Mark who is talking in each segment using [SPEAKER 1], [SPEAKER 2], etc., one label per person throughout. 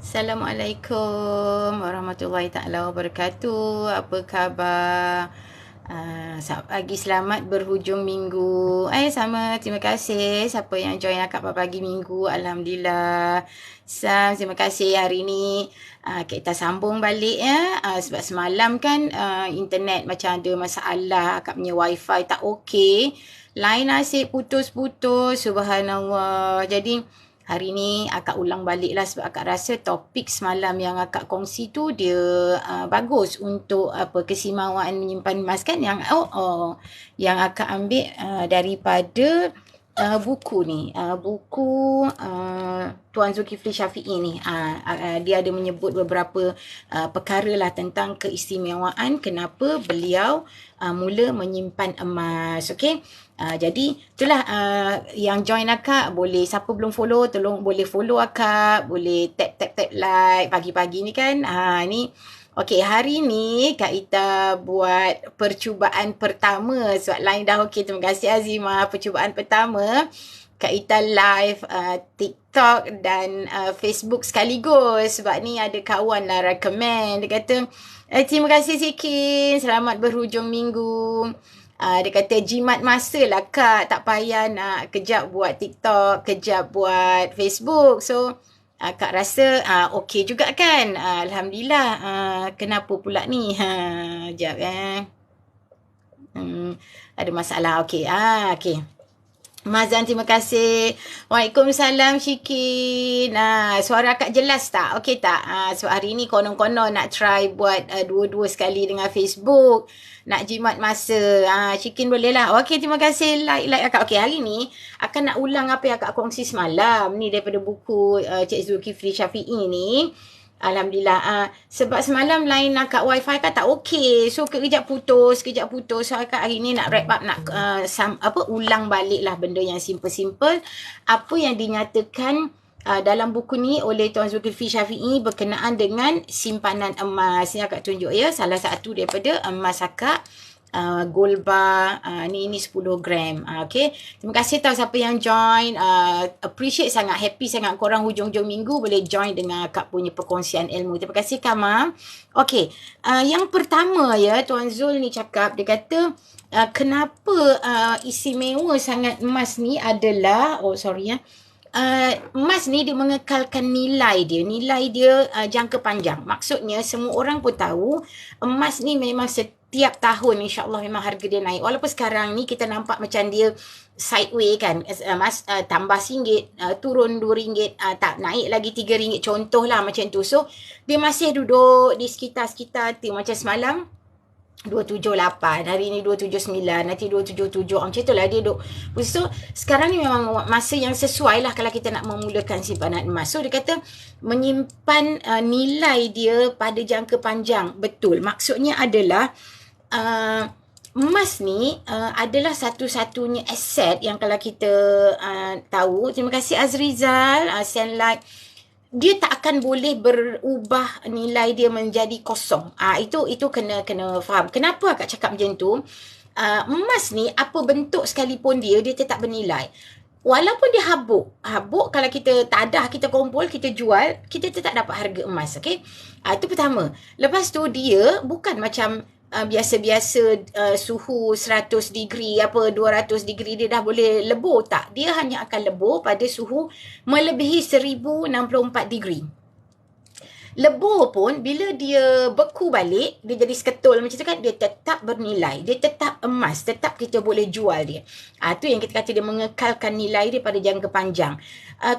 [SPEAKER 1] Assalamualaikum warahmatullahi taala wabarakatuh. Apa khabar? Selamat pagi, selamat berhujung minggu. Sama, terima kasih siapa yang join akak pagi minggu. Alhamdulillah. Terima kasih hari ni kita sambung balik ya. Sebab semalam kan internet macam ada masalah, akak punya wifi tak okey. Line asyik putus-putus, subhanallah. Jadi hari ni akak ulang balik lah sebab akak rasa topik semalam yang akak kongsi tu dia bagus untuk kesimawaan menyimpan emas kan yang akak ambil daripada buku ni, buku Tuan Zulkifli Syafi'i ni. Dia ada menyebut beberapa perkara lah tentang keistimewaan kenapa beliau mula menyimpan emas. Okey. Jadi itulah yang join akak boleh, siapa belum follow tolong boleh follow akak, boleh tap like pagi-pagi ni kan. Ni okey, hari ni Kak Ita buat percubaan pertama. Sebab lain dah okey, terima kasih Azimah. Percubaan pertama Kak Ita live TikTok dan Facebook sekaligus. Sebab ni ada kawan lah recommend. Dia kata, terima kasih Sikin, selamat berhujung minggu. Dia kata jimat masa lah Kak, tak payah nak kejap buat TikTok, kejap buat Facebook. So Kak rasa okey juga kan. Alhamdulillah. Kenapa pula ni? Sekejap ada masalah. Okey. Okey. Mazan, terima kasih. Waalaikumsalam Syikin. Suara akak jelas tak? Okey tak? So hari ni konon-konon nak try buat dua-dua sekali dengan Facebook. Nak jimat masa. Syikin boleh lah. Okey, terima kasih like akak. Okey, hari ni akan nak ulang apa yang akak kongsi semalam. Ni daripada buku Cik Zulkifli Syafi'i ni. Alhamdulillah. Sebab semalam line akak wifi kan tak okey. So kejap putus. So akak hari ni nak wrap up, nak ulang balik lah benda yang simple-simple. Apa yang dinyatakan dalam buku ni oleh Tuan Zulkifli Syafi'i berkenaan dengan simpanan emas. Ni akak tunjuk ya. Salah satu daripada emas akak. Gold bar ni 10 gram. Okay, terima kasih tahu siapa yang join. Appreciate sangat, happy sangat korang hujung-hujung minggu boleh join dengan akak punya perkongsian ilmu. Terima kasih Kama. Okay, yang pertama ya, Tuan Zul ni cakap, dia kata kenapa istimewa sangat emas ni adalah emas ni dia mengekalkan nilai dia jangka panjang. Maksudnya semua orang pun tahu emas ni memang setiap tahun insya-Allah memang harga dia naik. Walaupun sekarang ni kita nampak macam dia sideway kan. Emas tambah RM1, turun RM2, tak naik lagi RM3, contohlah macam tu. So dia masih duduk di sekitar-sekitar tu. Macam semalam 278, hari ni 279, nanti 277, macam itulah dia duduk. So sekarang ni memang masa yang sesuai lah kalau kita nak memulakan simpanan emas. So dia kata menyimpan nilai dia pada jangka panjang. Betul, maksudnya adalah emas ni adalah satu-satunya aset yang kalau kita tahu. Terima kasih Azrizal, send like. Dia tak akan boleh berubah nilai dia menjadi kosong. Itu kena faham. Kenapa akak cakap macam tu? Emas ni apa bentuk sekalipun dia tetap bernilai. Walaupun dia habuk kalau kita tadah, kita kumpul, kita jual, kita tetap dapat harga emas. Okay? Itu pertama. Lepas tu dia bukan macam biasa-biasa suhu 100 degree 200 degree dia dah boleh lebur. Tak, dia hanya akan lebur pada suhu melebihi 1064 degree. Lebur pun bila dia beku balik, dia jadi seketul macam tu kan, dia tetap bernilai, dia tetap emas, tetap kita boleh jual dia. Tu yang kita kata dia mengekalkan nilai dia pada jangka panjang.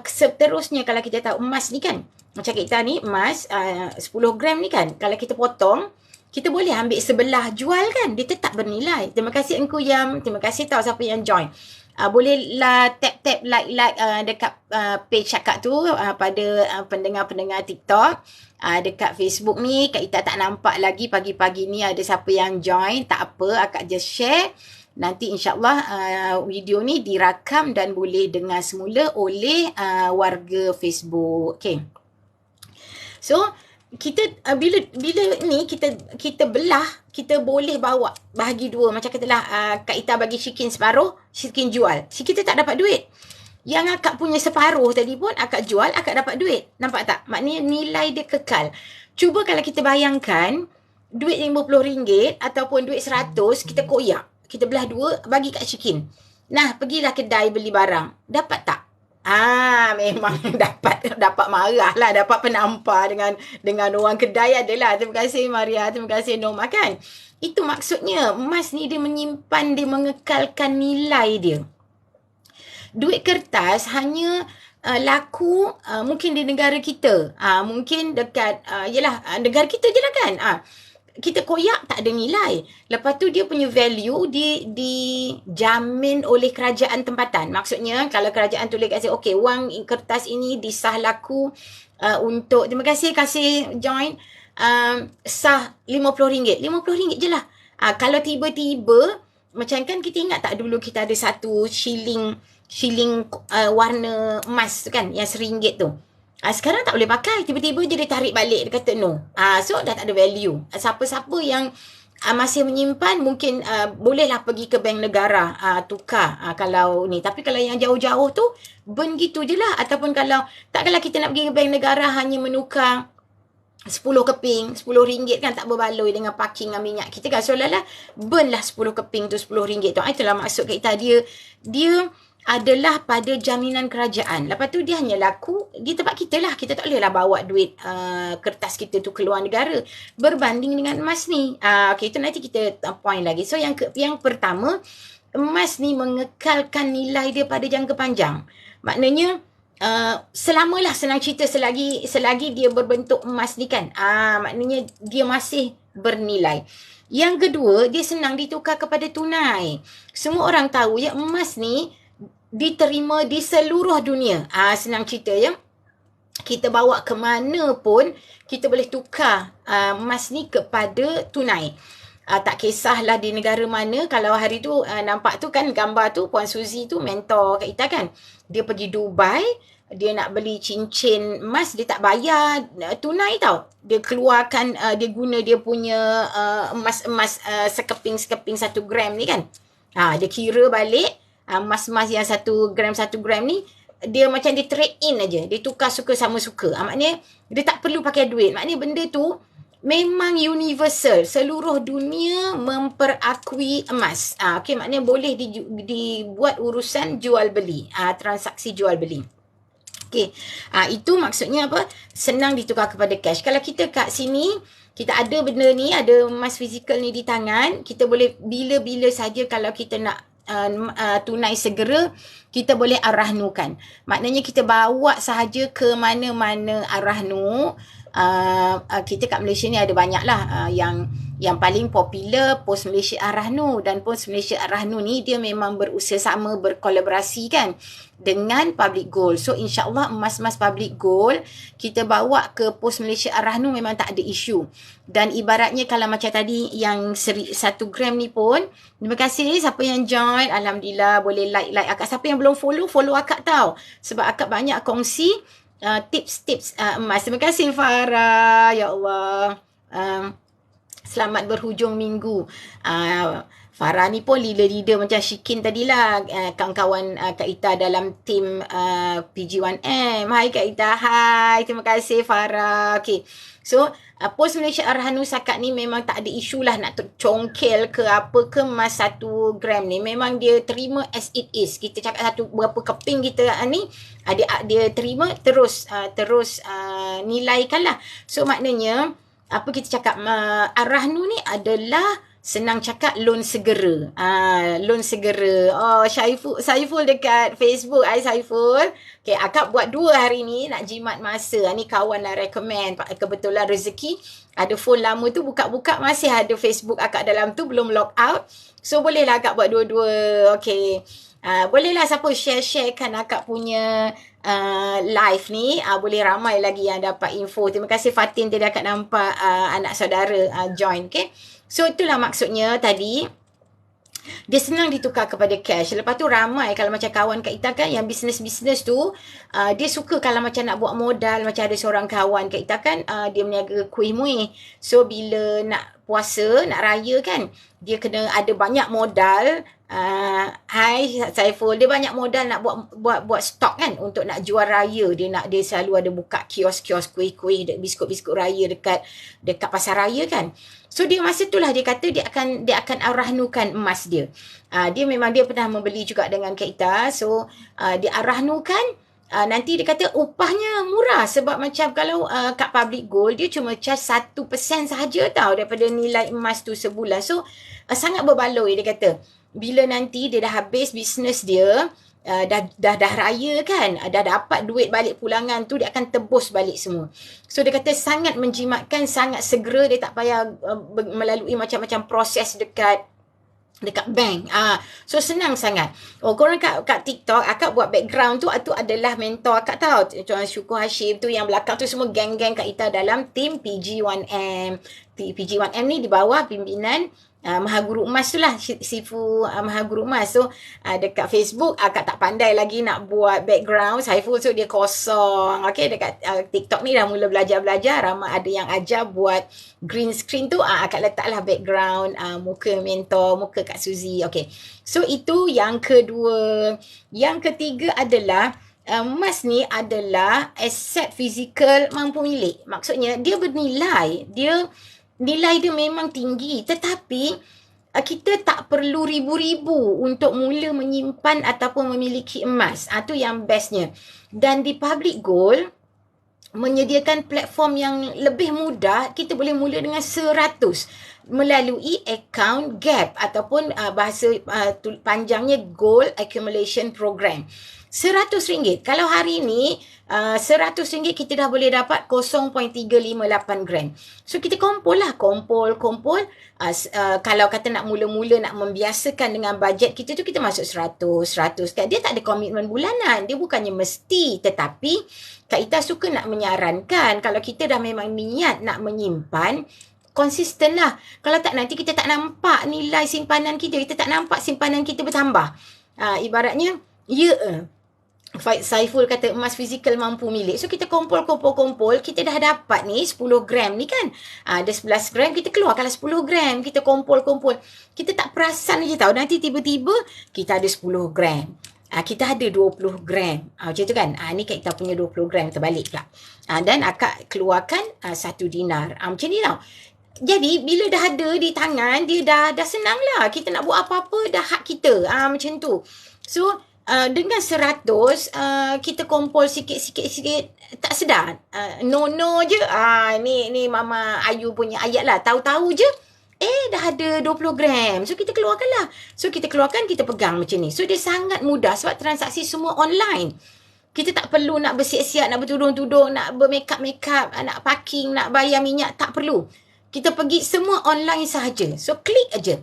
[SPEAKER 1] Seterusnya kalau kita tahu emas ni kan, macam kita ni emas 10 gram ni kan, kalau kita potong, kita boleh ambil sebelah jual kan, dia tetap bernilai. Terima kasih Engku Yam, terima kasih tahu siapa yang join. Bolehlah tap like dekat page akak tu pada pendengar-pendengar TikTok. Dekat Facebook ni Kak Ita tak nampak lagi pagi-pagi ni ada siapa yang join. Tak apa, akak just share. Nanti insyaAllah video ni dirakam dan boleh dengar semula oleh warga Facebook. Okay. So kita bila ni kita belah, kita boleh bawa bahagi dua. Macam katalah Kak Ita bagi Syikin separuh, Syikin jual. Syikin tak dapat duit. Yang akak punya separuh tadi pun akak jual, akak dapat duit. Nampak tak? Maknanya nilai dia kekal. Cuba kalau kita bayangkan duit RM50 ataupun duit 100 kita koyak. Kita belah dua, bagi kat Syikin. Nah, pergilah kedai beli barang. Dapat tak? Memang dapat marah lah, dapat penampar dengan orang kedai adalah. Terima kasih Maria, terima kasih Norma kan. Itu maksudnya emas ni dia menyimpan, dia mengekalkan nilai dia. Duit kertas hanya laku mungkin di negara kita. Mungkin dekat negara kita je lah kan. Kita koyak tak ada nilai. Lepas tu dia punya value dijamin oleh kerajaan tempatan. Maksudnya kalau kerajaan tulis kat okey, wang kertas ini disah laku untuk, terima kasih join, sah RM50. RM50 je lah. Kalau tiba-tiba, macam kan kita ingat tak dulu kita ada satu shilling warna emas tu kan, yang RM1 tu. Sekarang tak boleh pakai. Tiba-tiba je dia tarik balik. Dia kata no. So dah tak ada value. Siapa-siapa yang masih menyimpan mungkin bolehlah pergi ke bank negara tukar kalau ni. Tapi kalau yang jauh-jauh tu burn gitu je lah. Ataupun kalau kita nak pergi ke bank negara hanya menukar 10 keping, RM10 kan tak berbaloi dengan parking dengan minyak kita kan. So lah burn lah 10 keping tu, RM10 tu. Itulah maksud kita. Dia adalah pada jaminan kerajaan. Lepas tu dia hanya laku di tempat kita lah. Kita tak bolehlah bawa duit kertas kita tu keluar negara. Berbanding dengan emas ni. Okay, itu nanti kita point lagi. So yang pertama, emas ni mengekalkan nilai dia pada jangka panjang. Maknanya selamalah, senang cerita, selagi dia berbentuk emas ni kan. Maknanya dia masih bernilai. Yang kedua, dia senang ditukar kepada tunai. Semua orang tahu ya, emas ni diterima di seluruh dunia. Senang cerita ya. Kita bawa ke mana pun, kita boleh tukar emas ni kepada tunai. Tak kisahlah di negara mana. Kalau hari tu nampak tu kan gambar tu, Puan Suzy tu mentor kat kita kan. Dia pergi Dubai, dia nak beli cincin emas, dia tak bayar tunai tau. Dia keluarkan, dia guna dia punya emas-emas sekeping 1 gram ni kan. Dia kira balik emas-emas yang 1 gram ni, dia macam dia trade in aja. Dia tukar suka sama suka. Maknanya dia tak perlu pakai duit. Maknanya benda tu memang universal. Seluruh dunia memperakui emas. Okay, maknanya boleh dibuat urusan jual beli. Transaksi jual beli. Okay. Itu maksudnya apa? Senang ditukar kepada cash. Kalau kita kat sini, kita ada benda ni, ada emas fizikal ni di tangan, kita boleh bila-bila saja kalau kita nak tunai segera, kita boleh arahnukan. Maknanya kita bawa sahaja ke mana-mana arahnu. Kita kat Malaysia ni ada banyak lah. Yang paling popular Pos Malaysia Arahnu. Dan Pos Malaysia Arahnu ni dia memang berusaha sama, berkolaborasi kan dengan Public Gold. So insyaAllah emas-emas Public Gold kita bawa ke Pos Malaysia Arahnu memang tak ada isu. Dan ibaratnya kalau macam tadi yang 1 gram ni pun, terima kasih siapa yang join. Alhamdulillah, boleh like akak. Siapa yang belum follow akak tau. Sebab akak banyak kongsi tips-tips emas. Terima kasih Farah. Ya Allah. Selamat berhujung minggu. Farah ni pun leader macam Syikin tadilah. Kawan-kawan Kak Ita dalam tim PG1M. Hai Kak Ita. Hai. Terima kasih Farah. Okay. So, Pos Malaysia Arahnu Sakat ni memang tak ada isu lah nak congkel ke apa ke emas 1 gram ni. Memang dia terima as it is. Kita cakap berapa keping kita ni, dia terima terus nilaikan lah. So, maknanya, apa kita cakap, Arahnu ni adalah senang cakap loan segera. Loan segera. Oh, Saiful dekat Facebook. Hai Saiful. Okay, akak buat 2 hari ni nak jimat masa. Ni kawan lah recommend. Kebetulan rezeki. Ada phone lama tu buka-buka masih ada Facebook akak dalam tu. Belum log out. So, bolehlah akak buat dua-dua. Okay. Bolehlah siapa share-sharekan akak punya live ni. Boleh ramai lagi yang dapat info. Terima kasih Fatin tadi akak nampak anak saudara join. Okay. So itulah maksudnya tadi. Dia senang ditukar kepada cash. Lepas tu ramai kalau macam kawan Kak Ita kan yang bisnes-bisnes tu, dia suka kalau macam nak buat modal. Macam ada seorang kawan Kak Ita kan, dia meniaga kuih muih. So bila nak puasa, nak raya kan, dia kena ada banyak modal. Hai Saiful, dia banyak modal nak buat stok kan untuk nak jual raya. Dia selalu ada buka kios-kios kuih-kuih, biskut-biskut raya dekat pasar raya kan. So dia masa itulah dia kata dia akan arahnukan emas dia. Dia memang dia pernah membeli juga dengan kita. So dia arahnukan. Nanti dia kata upahnya murah sebab macam kalau kat Public Gold dia cuma charge 1% sahaja tau daripada nilai emas tu sebulan. So sangat berbaloi dia kata. Bila nanti dia dah habis bisnes dia, dah raya kan, dah dapat duit balik pulangan tu, dia akan tebus balik semua. So dia kata sangat menjimatkan, sangat segera, dia tak payah melalui macam-macam proses dekat bank. So senang sangat. Korang kat TikTok, akak buat background tu adalah mentor akak tau. Tuan Syukur Hashim tu yang belakang tu semua geng-geng Kak Ita dalam tim PG1M. PG1M ni di bawah pimpinan Mahaguru Emas tu lah, Sifu Mahaguru Emas. So dekat Facebook akak tak pandai lagi nak buat background Saiful, so dia kosong. Okay, dekat TikTok ni dah mula belajar-belajar. Ramai ada yang ajar buat green screen tu, akak letaklah background muka mentor, muka Kak Suzy. Okay, so itu yang kedua. Yang ketiga adalah emas ni adalah aset fizikal mampu milik. Maksudnya dia bernilai, nilai dia memang tinggi, tetapi kita tak perlu ribu-ribu untuk mula menyimpan ataupun memiliki emas. Itu yang bestnya. Dan di Public Gold menyediakan platform yang lebih mudah. Kita boleh mula dengan 100 melalui account GAP ataupun bahasa panjangnya Gold Accumulation Program. RM100. Kalau hari ni RM100 kita dah boleh dapat 0.358 gram. So kita kumpul. Kalau kata nak mula-mula nak membiasakan dengan bajet kita tu, kita masuk 100 kan. Dia tak ada komitmen bulanan. Dia bukannya mesti, tetapi Kak Ita suka nak menyarankan kalau kita dah memang niat nak menyimpan, konsisten lah. Kalau tak, nanti kita tak nampak nilai simpanan kita. Kita tak nampak simpanan kita bertambah. Ibaratnya, Saiful kata emas fizikal mampu milik. So kita kumpul. Kita dah dapat ni 10 gram ni kan. Ada 11 gram. Kita keluarkanlah 10 gram. Kita kumpul. Kita tak perasan je tau. Nanti tiba-tiba kita ada 10 gram. Kita ada 20 gram. Macam tu kan. Ni kita punya 20 gram terbalik pula. Dan akak keluarkan 1 dinar. Macam ni tau. Jadi bila dah ada di tangan, dia dah senang lah. Kita nak buat apa-apa dah hak kita. Macam tu. So dengan 100 kita kumpul sikit tak sedar. No je. Ni Mama Ayu punya ayat lah. Tahu-tahu je dah ada 20 gram. So kita keluarkan lah. So kita keluarkan, kita pegang macam ni. So dia sangat mudah sebab transaksi semua online. Kita tak perlu nak bersiap-siap, nak bertudung-tudung, nak bermakeup, nak parking, nak bayar minyak. Tak perlu. Kita pergi semua online sahaja. So klik aja.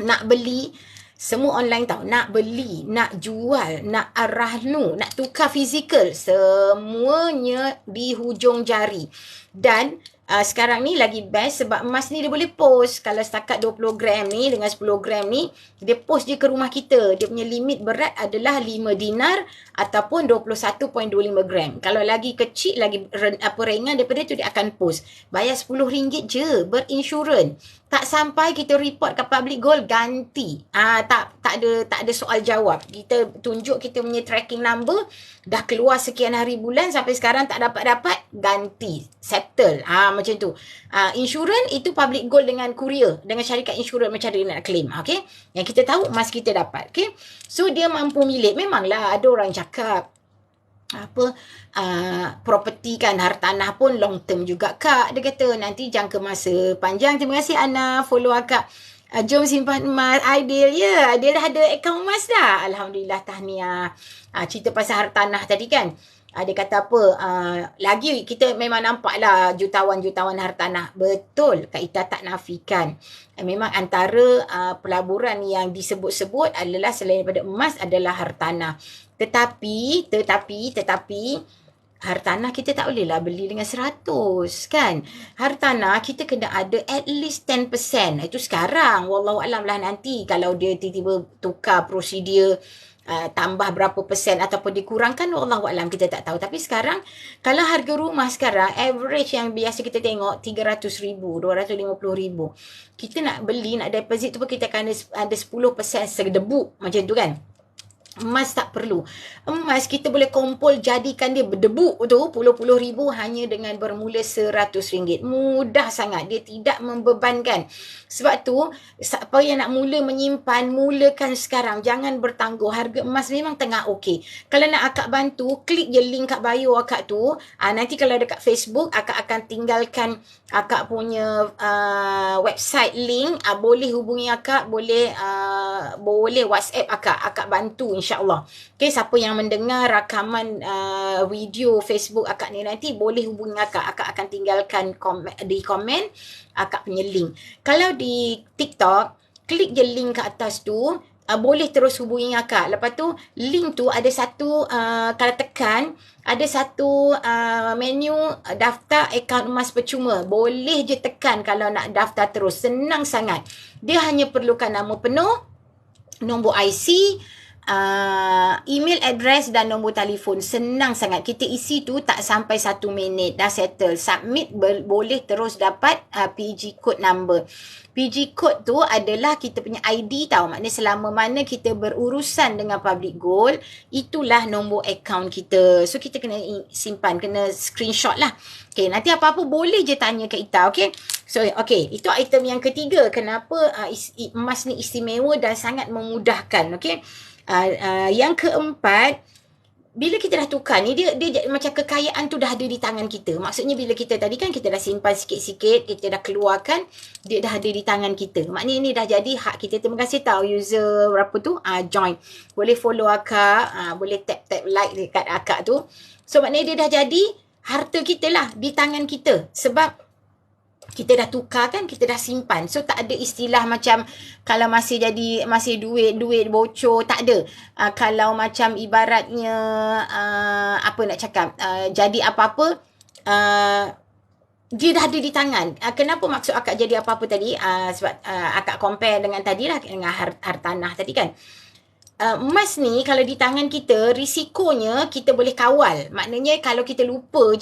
[SPEAKER 1] Nak beli, semua online tau. Nak beli, nak jual, nak arahnu, nak tukar fizikal. Semuanya di hujung jari. Dan sekarang ni lagi best sebab emas ni dia boleh post. Kalau setakat 20 gram ni dengan 10 gram ni, dia post je ke rumah kita. Dia punya limit berat adalah 5 dinar ataupun 21.25 gram. Kalau lagi kecil, lagi ringan daripada tu, dia akan post. Bayar RM10 je, berinsurans. Tak sampai kita report ke Public Gold, ganti. Tak ada soal jawab. Kita tunjuk kita punya tracking number, dah keluar sekian hari bulan, sampai sekarang tak dapat, ganti. Settle. Macam tu. Insurans itu Public Gold dengan courier, dengan syarikat insurans macam mana nak claim. Okay? Yang kita tahu, emas kita dapat. Okay? So, dia mampu milik. Memanglah ada orang cakap, property kan, hartanah pun long term juga Kak. Dia kata nanti jangka masa panjang. Terima kasih Ana follow akak. Jom simpan emas. Ideal ya. Dia dah ada akaun emas dah. Alhamdulillah, tahniah. Cerita pasal hartanah tadi kan. Dia kata apa, lagi kita memang nampak lah jutawan-jutawan hartanah. Betul, Kak Ita tak nafikan. Memang antara pelaburan yang disebut-sebut adalah selain daripada emas adalah hartanah. Tetapi hartanah kita tak boleh lah beli dengan 100 kan. Hartanah kita kena ada at least 10%. Itu sekarang. Wallahualam lah nanti kalau dia tiba-tiba tukar prosedur tambah berapa persen ataupun dikurangkan, wallahualam, kita tak tahu. Tapi sekarang kalau harga rumah sekarang average yang biasa kita tengok 300,000, 250,000, kita nak beli, nak deposit tu pun kita akan ada 10% sedebuk macam tu kan. Emas tak perlu. Emas kita boleh kumpul jadikan dia berdebuk tu puluh-puluh ribu hanya dengan bermula RM100. Mudah sangat. Dia tidak membebankan. Sebab tu, siapa yang nak mula menyimpan, mulakan sekarang. Jangan bertangguh. Harga emas memang tengah okey. Kalau nak akak bantu, klik je link kat bio akak tu. Nanti kalau dekat Facebook, akak akan tinggalkan akak punya website link. Boleh hubungi akak, boleh WhatsApp akak. Akak bantu insya-Allah. Okay, siapa yang mendengar rakaman video Facebook akak ni nanti boleh hubungi akak. Akak akan tinggalkan di komen akak punya link. Kalau di TikTok, klik je link kat atas tu, boleh terus hubungi akak. Lepas tu, link tu ada satu, kalau tekan, ada satu menu daftar akaun emas percuma. Boleh je tekan kalau nak daftar terus. Senang sangat. Dia hanya perlukan nama penuh, nombor IC, email address dan nombor telefon. Senang sangat. Kita isi tu tak sampai 1 minit. Dah settle. Submit, boleh terus dapat PG code number. PG code tu adalah kita punya ID tau. Maknanya selama mana kita berurusan dengan public gold, itulah nombor akaun kita. So kita kena simpan, kena screenshot lah. Okay, nanti apa-apa boleh je tanya ke Ita. Okay. So, okay. Itu item yang ketiga. Kenapa emas ni istimewa dan sangat memudahkan. Okay. Yang keempat, bila kita dah tukar ni, dia macam kekayaan tu dah ada di tangan kita. Maksudnya bila kita tadi kan kita dah simpan sikit-sikit, kita dah keluarkan, dia dah ada di tangan kita. Maknanya ini dah jadi hak kita. Terima kasih tahu user berapa tu, join. Boleh follow akak, boleh tap-tap like dekat akak tu. So maknanya dia dah jadi harta kita lah di tangan kita. Sebab kita dah tukar kan, kita dah simpan. So tak ada istilah macam kalau masih duit bocor, tak ada. Kalau macam ibaratnya apa nak cakap, jadi apa-apa, dia dah ada di tangan. Kenapa maksud akak jadi apa-apa tadi? Sebab akak compare dengan tadi lah, dengan hartanah tadi kan. Emas ni kalau di tangan kita, risikonya kita boleh kawal. Maknanya kalau kita lupa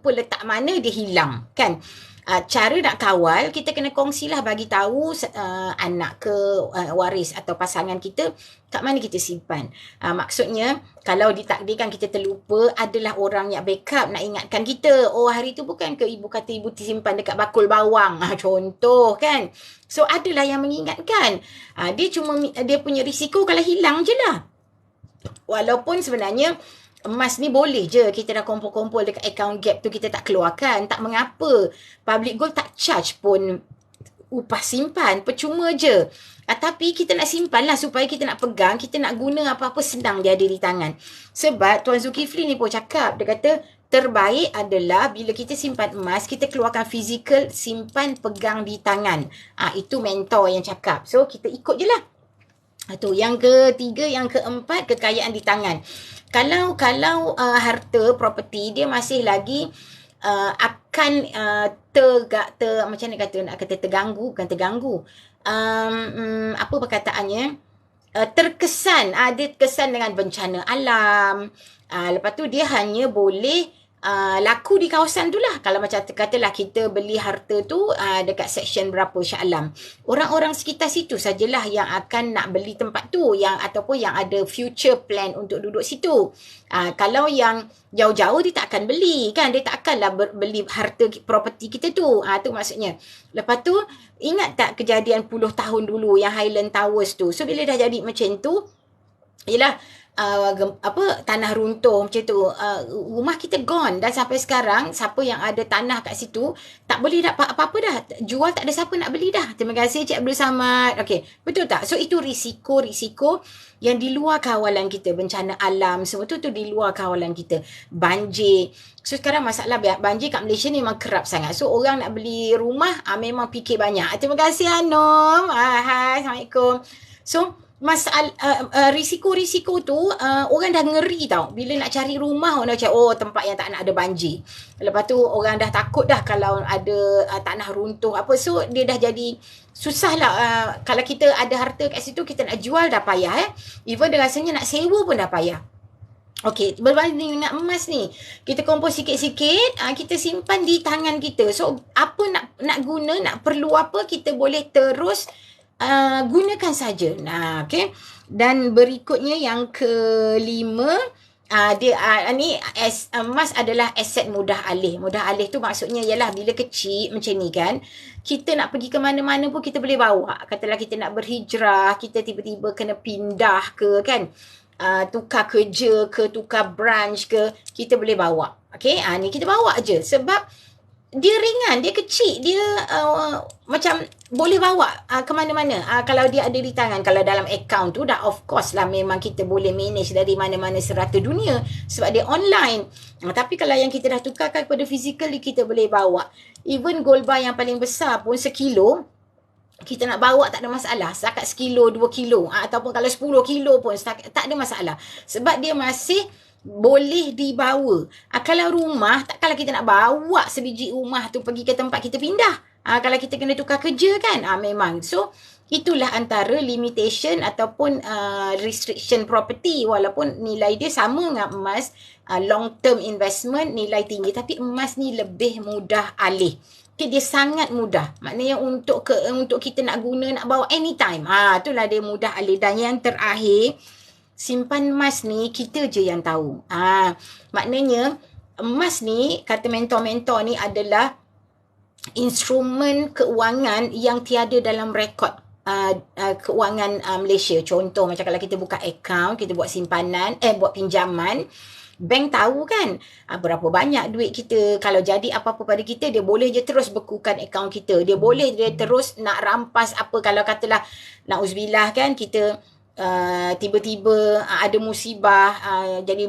[SPEAKER 1] letak mana, dia hilang kan. Cara nak kawal, kita kena kongsilah, bagi tahu anak ke waris atau pasangan kita kat mana kita simpan. Maksudnya kalau ditakdirkan kita terlupa, adalah orang yang backup nak ingatkan kita. Oh, hari tu bukan ke ibu kata ibu simpan dekat bakul bawang, contoh kan. So adalah yang mengingatkan. Dia punya risiko kalau hilang je lah. Walaupun sebenarnya emas ni boleh je kita dah kumpul-kumpul dekat account gap tu, kita tak keluarkan, tak mengapa. Public gold tak charge pun upah simpan, percuma je. Tapi kita nak simpan lah supaya kita nak pegang, kita nak guna apa-apa senang dia ada di tangan. Sebab Tuan Zulkifli ni pun cakap, dia kata terbaik adalah bila kita simpan emas, kita keluarkan fizikal, simpan, pegang di tangan. Itu mentor yang cakap. So kita ikut je lah. Itu yang ketiga. Yang keempat, kekayaan di tangan. Kalau harta property dia masih lagi akan macam mana nak kata terganggu, bukan terganggu. Apa perkataannya? Terkesan, ada kesan dengan bencana alam. Lepas tu dia hanya boleh laku di kawasan tu lah. Kalau macam katalah kita beli harta tu dekat section berapa Shah Alam, orang-orang sekitar situ sajalah yang akan nak beli tempat tu, ataupun yang ada future plan untuk duduk situ. Kalau yang jauh-jauh dia tak akan beli kan, dia tak akanlah beli harta property kita tu. Tu maksudnya. Lepas tu ingat tak kejadian puluh tahun dulu yang Highland Towers tu. So bila dah jadi macam tu, ialah tanah runtuh macam tu, rumah kita gone. Dan sampai sekarang siapa yang ada tanah kat situ tak boleh dapat apa-apa dah, jual, tak ada siapa nak beli dah. Terima kasih Cik Abdul Samad. Okey, betul tak? So itu risiko yang di luar kawalan kita. Bencana alam semua tu di luar kawalan kita. Banjir. So sekarang masalah banjir kat Malaysia ni memang kerap sangat. So orang nak beli rumah memang fikir banyak. Terima kasih Anom. Hai, Assalamualaikum. So risiko-risiko tu orang dah ngeri tau. Bila nak cari rumah orang dah cakap, oh tempat yang tak nak ada banjir. Lepas tu orang dah takut dah kalau ada tanah runtuh apa. So dia dah jadi susah lah. Kalau kita ada harta kat situ, kita nak jual dah payah. Even dia rasanya nak sewa pun dah payah. Okey, berbanding dengan emas ni, kita kumpul sikit-sikit, kita simpan di tangan kita. So apa nak guna, nak perlu apa, kita boleh terus gunakan saja. Nah, okey. Dan berikutnya yang kelima, ni emas adalah aset mudah alih. Mudah alih tu maksudnya ialah bila kecil macam ni kan, kita nak pergi ke mana-mana pun kita boleh bawa. Katalah kita nak berhijrah, kita tiba-tiba kena pindah ke kan, tukar kerja ke, tukar branch ke, kita boleh bawa. Okay, ni kita bawa je sebab dia ringan, dia kecil, dia macam boleh bawa ke mana-mana. Kalau dia ada di tangan, kalau dalam account tu dah of course lah memang kita boleh manage dari mana-mana serata dunia sebab dia online. Tapi kalau yang kita dah tukarkan kepada fizikal, kita boleh bawa. Even gold bar yang paling besar pun 1 kilo, kita nak bawa tak ada masalah. Setakat 1 kilo, 2 kilo. Ataupun kalau 10 kilo pun tak ada masalah. Sebab dia masih boleh dibawa. Kalau rumah, takkanlah kita nak bawa sebiji rumah tu pergi ke tempat kita pindah. Kalau kita kena tukar kerja kan. Memang. So, itulah antara limitation ataupun restriction property. Walaupun nilai dia sama dengan emas, long term investment, nilai tinggi. Tapi emas ni lebih mudah alih. Okay, dia sangat mudah. Maknanya untuk kita nak guna, nak bawa anytime. Itulah dia mudah alih. Dan yang terakhir, simpan emas ni kita je yang tahu. Maknanya emas ni, kata mentor-mentor ni adalah instrumen keuangan yang tiada dalam rekod keuangan Malaysia. Contoh macam kalau kita buka account, kita buat simpanan, buat pinjaman, bank tahu kan berapa banyak duit kita. Kalau jadi apa-apa pada kita, dia boleh je terus bekukan akaun kita. Dia boleh dia terus nak rampas apa. Kalau katalah na'uzubillah kan, kita tiba-tiba ada musibah, jadi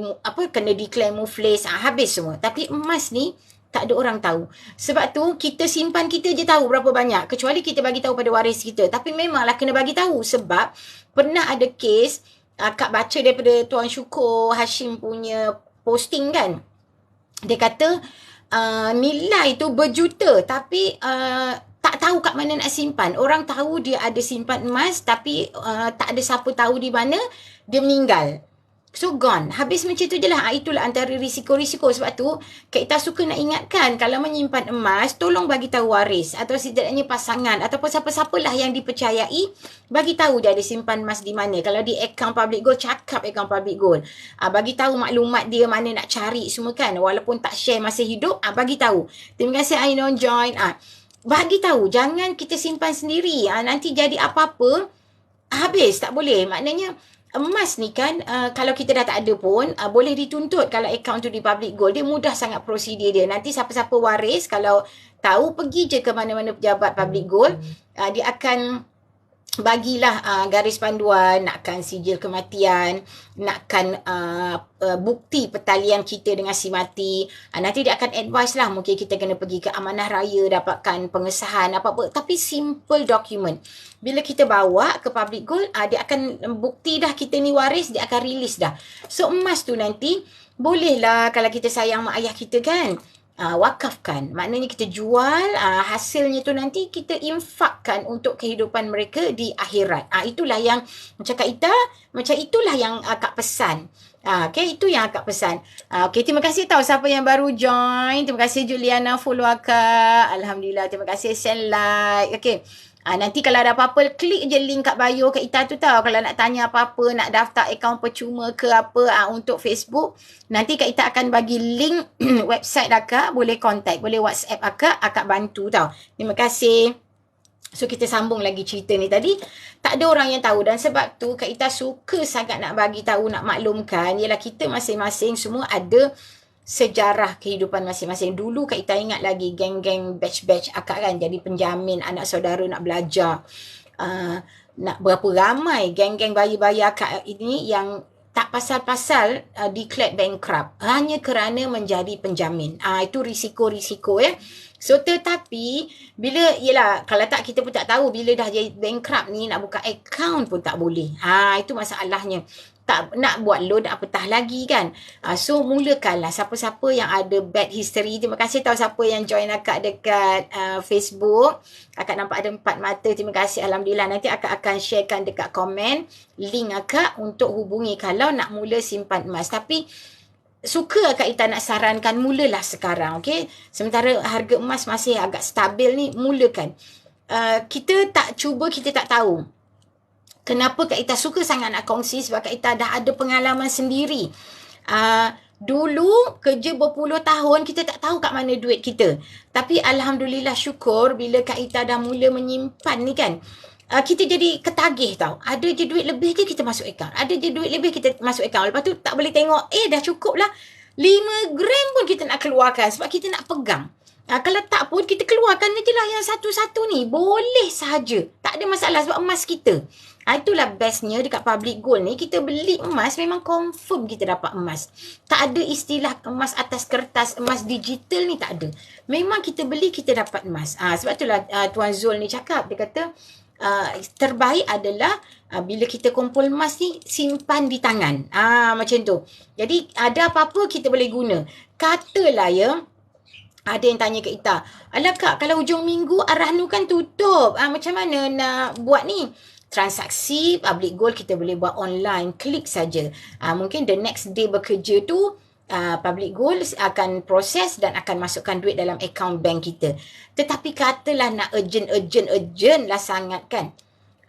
[SPEAKER 1] kena declare muflis, habis semua. Tapi emas ni tak ada orang tahu. Sebab tu kita simpan, kita je tahu berapa banyak. Kecuali kita bagi tahu pada waris kita. Tapi memanglah kena bagi tahu sebab pernah ada kes. Kak baca daripada Tuan Syukur Hashim punya posting kan. Dia kata nilai tu berjuta tapi tak tahu kat mana nak simpan. Orang tahu dia ada simpan emas tapi tak ada siapa tahu di mana, dia meninggal. So gone. Habis macam tu je lah. Itulah antara risiko-risiko. Sebab tu kita suka nak ingatkan, kalau menyimpan emas, tolong bagi tahu waris atau setidaknya pasangan ataupun siapa-siapalah yang dipercayai, bagi tahu dia ada simpan emas di mana. Kalau di akaun public gold, cakap akaun public gold. Bagi tahu maklumat dia, mana nak cari semua kan. Walaupun tak share masa hidup, bagi tahu. Terima kasih Ainon join. Bagi tahu, jangan kita simpan sendiri. Nanti jadi apa-apa, habis, tak boleh. Maknanya emas ni kan, kalau kita dah tak ada pun, boleh dituntut. Kalau akaun tu di public gold, dia mudah sangat prosedur dia. Nanti siapa-siapa waris, kalau tahu, pergi je ke mana-mana pejabat public gold, dia akan bagilah garis panduan, nakkan sijil kematian, nakkan bukti pertalian kita dengan si mati. Nanti dia akan advise lah, mungkin kita kena pergi ke Amanah Raya, dapatkan pengesahan apa-apa. Tapi simple document. Bila kita bawa ke public gold, dia akan bukti dah kita ni waris, dia akan release dah. So emas tu nanti, bolehlah kalau kita sayang mak ayah kita kan, wakafkan. Maknanya kita jual, hasilnya tu nanti kita infakkan untuk kehidupan mereka di akhirat. Itulah yang macam Kak Ita, macam itulah yang Kak pesan. Okay, itu yang Kak pesan. Okay, terima kasih tahu siapa yang baru join. Terima kasih Juliana follow Kak. Alhamdulillah, terima kasih send like. Okay. Nanti kalau ada apa-apa, klik je link kat bio Kak Ita tu tahu. Kalau nak tanya apa-apa, nak daftar akaun percuma ke apa untuk Facebook, nanti Kak Ita akan bagi link website Kak. Boleh contact, boleh WhatsApp Akak bantu tau. Terima kasih. So kita sambung lagi cerita ni tadi. Tak ada orang yang tahu dan sebab tu Kak Ita suka sangat nak bagi tahu, nak maklumkan. Ialah kita masing-masing semua ada sejarah kehidupan masing-masing. Dulu Kak Ita ingat lagi geng-geng batch-batch akak kan, jadi penjamin anak saudara nak belajar. Nak berapa ramai geng-geng bayi-bayi akak ini yang tak pasal-pasal declared bankrupt hanya kerana menjadi penjamin. Itu risiko-risiko ya. So tetapi bila yelah kalau tak kita pun tak tahu bila dah jadi bankrupt ni nak buka account pun tak boleh. Itu masalahnya. Tak nak buat loan apatah lagi kan. So mulakanlah siapa-siapa yang ada bad history. Terima kasih tahu siapa yang join akak dekat Facebook. Akak nampak ada 4 mata. Terima kasih Alhamdulillah. Nanti akak akan sharekan dekat komen link akak untuk hubungi kalau nak mula simpan emas. Tapi suka akak Ita nak sarankan mulalah sekarang. Okay? Sementara harga emas masih agak stabil ni, mulakan. Kita tak cuba, kita tak tahu. Kenapa Kak Ita suka sangat nak kongsi? Sebab Kak Ita dah ada pengalaman sendiri. Dulu kerja berpuluh tahun, kita tak tahu kat mana duit kita. Tapi Alhamdulillah syukur bila Kak Ita dah mula menyimpan ni kan. Kita jadi ketagih tau. Ada je duit lebih je kita masuk akaun. Ada je duit lebih kita masuk akaun. Lepas tu tak boleh tengok, dah cukup lah. 5 gram pun kita nak keluarkan sebab kita nak pegang. Kalau tak pun kita keluarkan je lah yang satu-satu ni. Boleh sahaja. Tak ada masalah sebab emas kita. Itulah bestnya dekat public gold ni. Kita beli emas memang confirm kita dapat emas. Tak ada istilah emas atas kertas, emas digital ni tak ada. Memang kita beli kita dapat emas. Sebab itulah Tuan Zul ni cakap. Dia kata terbaik adalah bila kita kumpul emas ni simpan di tangan. Macam tu. Jadi ada apa-apa kita boleh guna. Katalah ya. Ada yang tanya ke Ita, alah Kak, kalau hujung minggu Arahnu kan tutup. Macam mana nak buat ni? Transaksi public gold kita boleh buat online. Klik saja. Mungkin the next day bekerja tu, public gold akan proses dan akan masukkan duit dalam akaun bank kita. Tetapi katalah nak urgent lah sangat kan.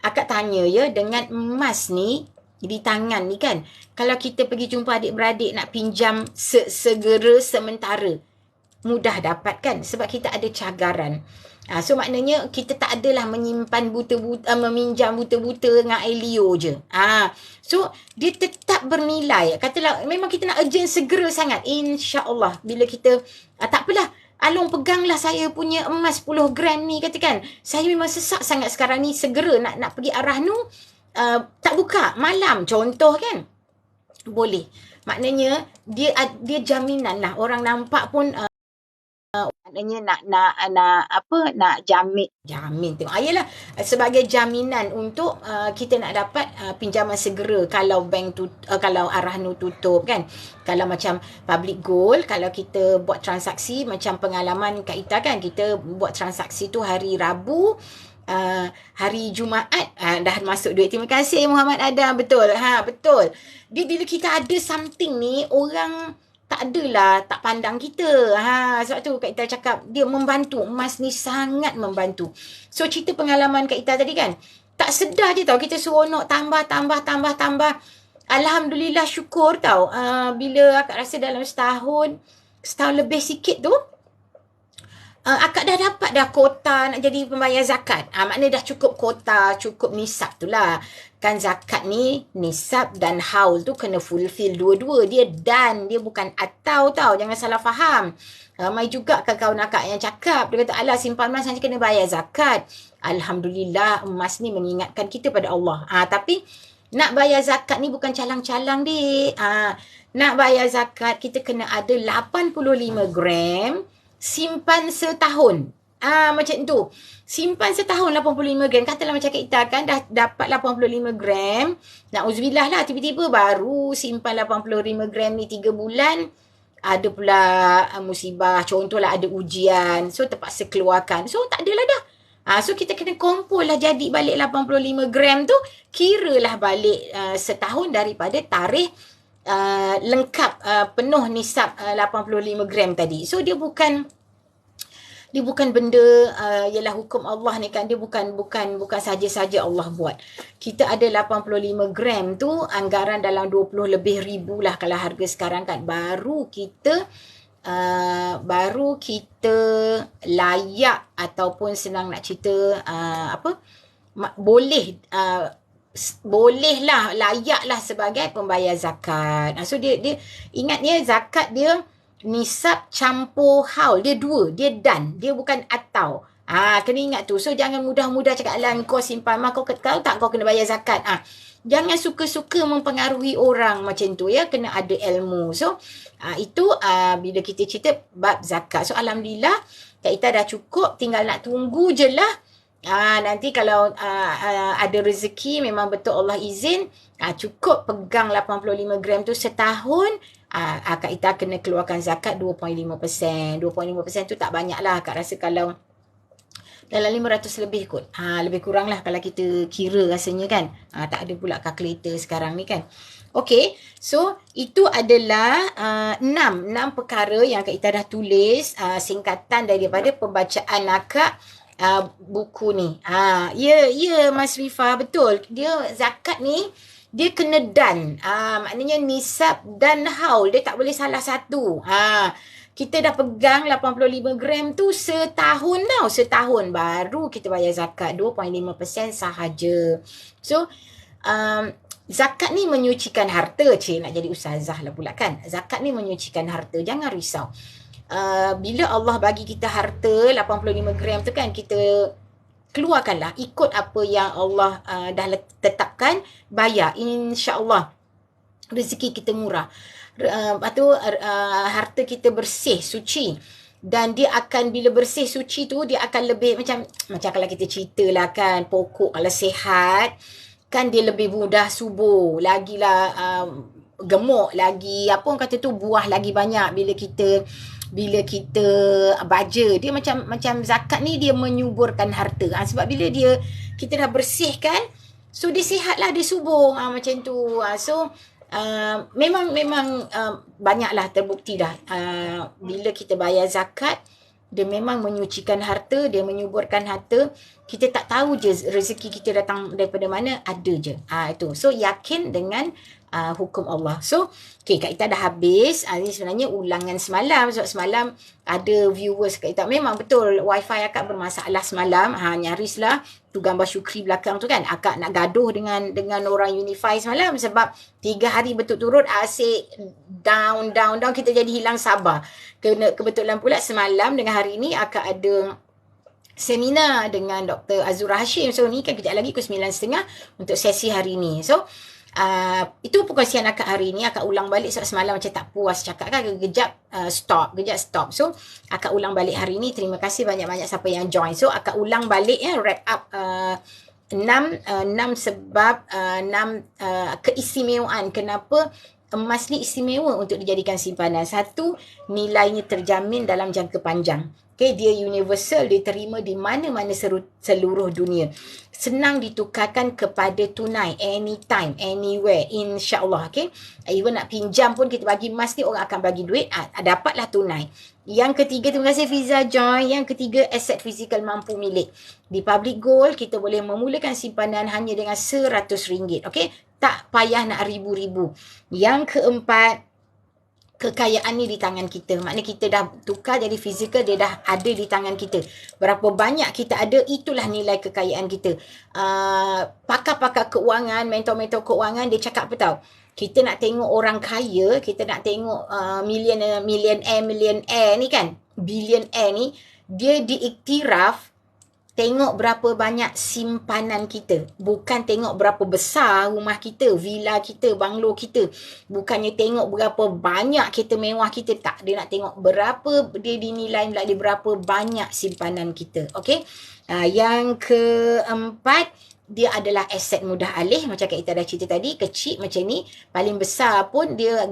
[SPEAKER 1] Akak tanya ya, dengan emas ni, di tangan ni kan. Kalau kita pergi jumpa adik-beradik nak pinjam segera sementara. Mudah dapat kan sebab kita ada cagaran. So maknanya kita tak adalah menyimpan buta-buta, meminjam buta-buta dengan air liur je. So dia tetap bernilai. Katalah memang kita nak urgent segera sangat. InsyaAllah bila kita tak apalah. Along peganglah saya punya emas 10 gram ni katakan. Saya memang sesak sangat sekarang ni segera nak pergi Arahnu. Tak buka malam contoh kan. Boleh. Maknanya dia jaminan lah. Orang nampak pun maknanya nak jamin tengok ayalah sebagai jaminan untuk kita nak dapat pinjaman segera kalau bank tu kalau Arahnu tutup kan. Kalau macam public gold, kalau kita buat transaksi macam pengalaman Kak Ita kan, kita buat transaksi tu hari Rabu, hari Jumaat dah masuk duit. Terima kasih Muhammad Adam. Betul. Betul. Dia bila kita ada something ni, orang tak adalah tak pandang kita. Sebab tu Kak Ita cakap dia membantu. Emas ni sangat membantu. So cerita pengalaman Kak Ita tadi kan, tak sedar je tau kita seronok tambah. Alhamdulillah syukur tau. Bila akak rasa dalam setahun lebih sikit tu, akak dah dapat dah kota nak jadi pembayar zakat. Maknanya dah cukup kota, cukup nisab tu lah. Kan zakat ni, nisab dan haul tu kena fulfill dua-dua. Dia bukan atau tau. Jangan salah faham. Ramai juga kawan akak yang cakap. Dia kata, alah simpan emas hanya kena bayar zakat. Alhamdulillah emas ni mengingatkan kita pada Allah. Tapi nak bayar zakat ni bukan calang-calang dik. Nak bayar zakat kita kena ada 85 gram. Simpan setahun. Macam tu. Simpan setahun 85 gram. Katalah macam Kak Ita kan dah dapat 85 gram. Na'udzubillah lah. Tiba-tiba baru simpan 85 gram ni 3 bulan. Ada pula musibah. Contohlah ada ujian. So terpaksa keluarkan. So tak adalah dah. So kita kena kumpul lah jadi balik 85 gram tu. Kiralah balik setahun daripada tarikh lengkap penuh nisab 85 gram tadi. So dia bukan benda ialah hukum Allah ni kan. Dia bukan saja-saja Allah buat. Kita ada 85 gram tu anggaran dalam 20 lebih ribu lah kalau harga sekarang kan. Baru kita layak ataupun senang nak cerita boleh lah, layak lah sebagai pembayar zakat. So dia ingatnya zakat dia nisab campur haul. Dia dua, dia dan. Dia bukan atau. Kena ingat tu. So jangan mudah-mudah cakap, alah kau simpan mah kau tak kau kena bayar zakat. jangan suka-suka mempengaruhi orang macam tu ya, kena ada ilmu. So itu bila kita cerita bab zakat. So alhamdulillah Kak Ita dah cukup, tinggal nak tunggu je lah. Nanti kalau ada rezeki, memang betul Allah izin, cukup pegang 85 gram tu setahun, Kak Ita kena keluarkan zakat 2.5%. 2.5% tu tak banyak lah. Kak rasa kalau dalam 500 lebih kot. Lebih kurang lah kalau kita kira rasanya kan. Tak ada pula kalkulator sekarang ni kan. Okay, so itu adalah 6 perkara yang Kak Ita dah tulis, singkatan daripada pembacaan akak buku ni. Ya Mas Rifah, betul. Dia zakat ni, dia kena dan. Maknanya nisab dan haul. Dia tak boleh salah satu. Kita dah pegang 85 gram tu setahun tau. Setahun baru kita bayar zakat 2.5% sahaja. So, zakat ni menyucikan harta. Cik nak jadi ustazah lah pula kan. Zakat ni menyucikan harta. Jangan risau. Bila Allah bagi kita harta 85 gram tu kan, kita keluarkanlah. Ikut apa yang Allah dah tetapkan. Bayar. InsyaAllah rezeki kita murah. Lepas tu harta kita bersih, suci. Dan dia akan, bila bersih, suci tu, dia akan lebih macam kalau kita cerita lah kan, pokok kalau sihat, kan dia lebih mudah subur. Lagilah gemuk, lagi apa orang kata tu, buah lagi banyak bila kita baja. Dia macam zakat ni, dia menyuburkan harta. Sebab bila kita dah bersihkan, so dia sihat lah, dia subur. Macam tu. So memang banyaklah terbukti dah, bila kita bayar zakat, dia memang menyucikan harta, dia menyuburkan harta. Kita tak tahu je rezeki kita datang daripada mana, ada je. Itu. So yakin dengan hukum Allah. So, okay, Kak Ita dah habis. Ini sebenarnya ulangan semalam. Sebab semalam ada viewers Kak Ita. Memang betul, wifi akak bermasalah semalam. Nyarislah. Tu gambar Syukri belakang tu kan. Akak nak gaduh dengan orang Unify semalam. Sebab 3 hari berturut-turut asyik down. Kita jadi hilang sabar. Kebetulan pula semalam dengan hari ni akak ada seminar dengan Dr. Azura Hashim. So, ni kan kejap lagi pukul 9.30 untuk sesi hari ni. So, itu perkongsian akak hari ni. Akak ulang balik sebab semalam macam tak puas cakap kan. Kejap stop. So akak ulang balik hari ni. Terima kasih banyak-banyak siapa yang join. So akak ulang balik wrap up 6 sebab 6 keistimewaan kenapa emas ni istimewa untuk dijadikan simpanan. 1, nilainya terjamin dalam jangka panjang. Okay, dia universal, diterima di mana-mana seluruh dunia. Senang ditukarkan kepada tunai, anytime, anywhere, insyaAllah. Okay, even nak pinjam pun kita bagi emas ni, orang akan bagi duit, dapatlah tunai. Yang ketiga, terima kasih Fiza Joy. Yang ketiga, aset fizikal mampu milik. Di Public Gold, kita boleh memulakan simpanan hanya dengan RM100. Okay, tak payah nak ribu-ribu. Yang keempat, kekayaan ni di tangan kita. Maknanya kita dah tukar jadi fizikal, dia dah ada di tangan kita. Berapa banyak kita ada, itulah nilai kekayaan kita. Pakar-pakar keuangan, mentor-mentor keuangan, dia cakap apa tau? Kita nak tengok orang kaya, kita nak tengok millionaire ni kan, billionaire ni, dia diiktiraf tengok berapa banyak simpanan kita. Bukan tengok berapa besar rumah kita, villa kita, banglo kita. Bukannya tengok berapa banyak kereta mewah kita. Tak, dia nak tengok berapa dia dinilai melalui berapa banyak simpanan kita. Okey. Yang keempat, dia adalah aset mudah alih. Macam Kak Ita dah cerita tadi, kecil macam ni. Paling besar pun dia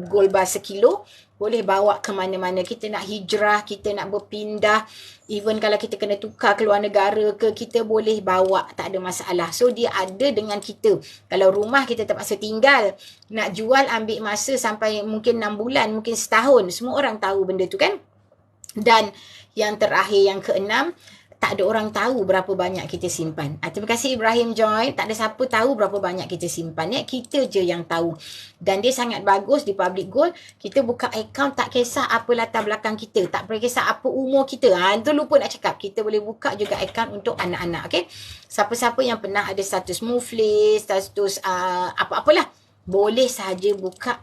[SPEAKER 1] gold bar 1 kilo. Boleh bawa ke mana-mana. Kita nak hijrah, kita nak berpindah. Even kalau kita kena tukar keluar negara ke, kita boleh bawa. Tak ada masalah. So, dia ada dengan kita. Kalau rumah kita terpaksa tinggal, nak jual ambil masa sampai mungkin 6 bulan, mungkin setahun. Semua orang tahu benda tu kan. Dan yang terakhir, yang keenam, tak ada orang tahu berapa banyak kita simpan. Terima kasih Ibrahim Joy. Tak ada siapa tahu berapa banyak kita simpan. Kita je yang tahu. Dan dia sangat bagus di Public Gold. Kita buka akaun tak kisah apa latar belakang kita. Tak kisah apa umur kita. Itu lupa nak cakap. Kita boleh buka juga akaun untuk anak-anak. Okay? Siapa-siapa yang pernah ada status muflis, status apa-apalah. Boleh sahaja buka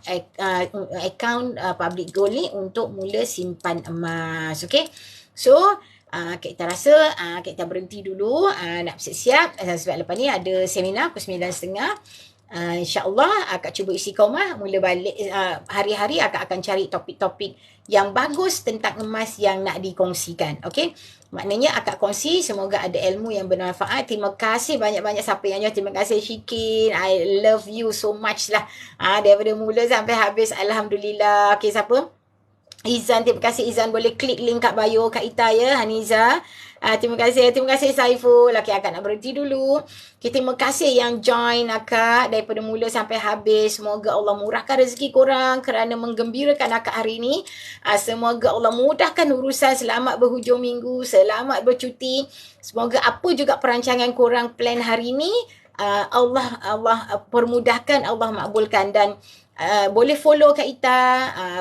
[SPEAKER 1] akaun Public Gold ni untuk mula simpan emas. Okay? So, Kita rasa kita berhenti dulu, nak siap-siap sebab lepas ni ada seminar pukul 9.30. InsyaAllah akak cuba istiqamah mula balik hari-hari akak akan cari topik-topik yang bagus tentang emas yang nak dikongsikan. Okey, maknanya akak kongsi, semoga ada ilmu yang bermanfaat. Terima kasih banyak-banyak siapa yang join. Terima kasih Syikin, I love you so much lah. Daripada mula sampai habis, Alhamdulillah. Okey, siapa? Izan, terima kasih Izan, boleh klik link kat bio Kak Ita ya, Haniza. Terima kasih Saiful. Okey, akak nak berhenti dulu. Terima kasih yang join akak daripada mula sampai habis. Semoga Allah murahkan rezeki korang kerana menggembirakan akak hari ini. Semoga Allah mudahkan urusan, selamat berhujung minggu, selamat bercuti. Semoga apa juga perancangan korang plan hari ini, Allah permudahkan, Allah makbulkan. Dan boleh follow Kak Ita,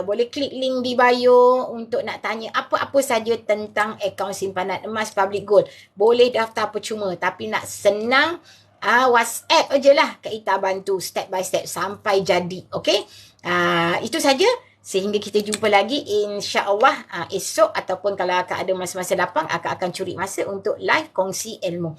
[SPEAKER 1] boleh klik link di bio untuk nak tanya apa-apa saja tentang akaun simpanan emas Public Gold. Boleh daftar percuma, tapi nak senang, WhatsApp je lah, Kak Ita bantu step by step sampai jadi. Okay, itu saja. Sehingga kita jumpa lagi insya-Allah esok, ataupun kalau akak ada masa-masa lapang, akak akan curi masa untuk live kongsi ilmu.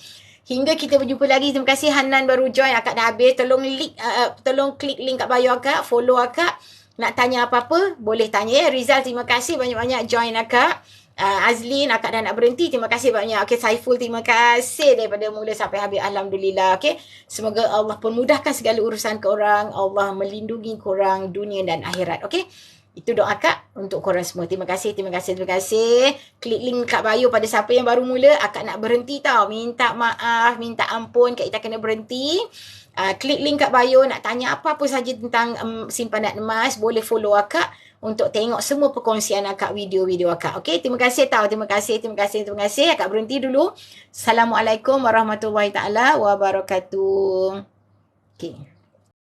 [SPEAKER 1] Hingga kita berjumpa lagi. Terima kasih Hanan baru join, akak dah habis. Tolong klik link kat bio akak, follow akak. Nak tanya apa-apa, boleh tanya ya. Rizal, terima kasih banyak-banyak join akak. Azlin, akak dah nak berhenti. Terima kasih banyak. Okey, Saiful, terima kasih daripada mula sampai habis. Alhamdulillah. Okey, semoga Allah permudahkan segala urusan korang. Allah melindungi korang dunia dan akhirat. Okey, itu doa akak untuk korang semua. Terima kasih. Klik link kat bio pada siapa yang baru mula. Akak nak berhenti tau. Minta maaf, minta ampun. Kita kena berhenti. Klik link kat bio. Nak tanya apa-apa saja tentang simpanan emas, boleh follow akak untuk tengok semua perkongsian akak, video-video akak. Okey, terima kasih tau. Terima kasih. Akak berhenti dulu. Assalamualaikum warahmatullahi taala wabarakatuh. Okey.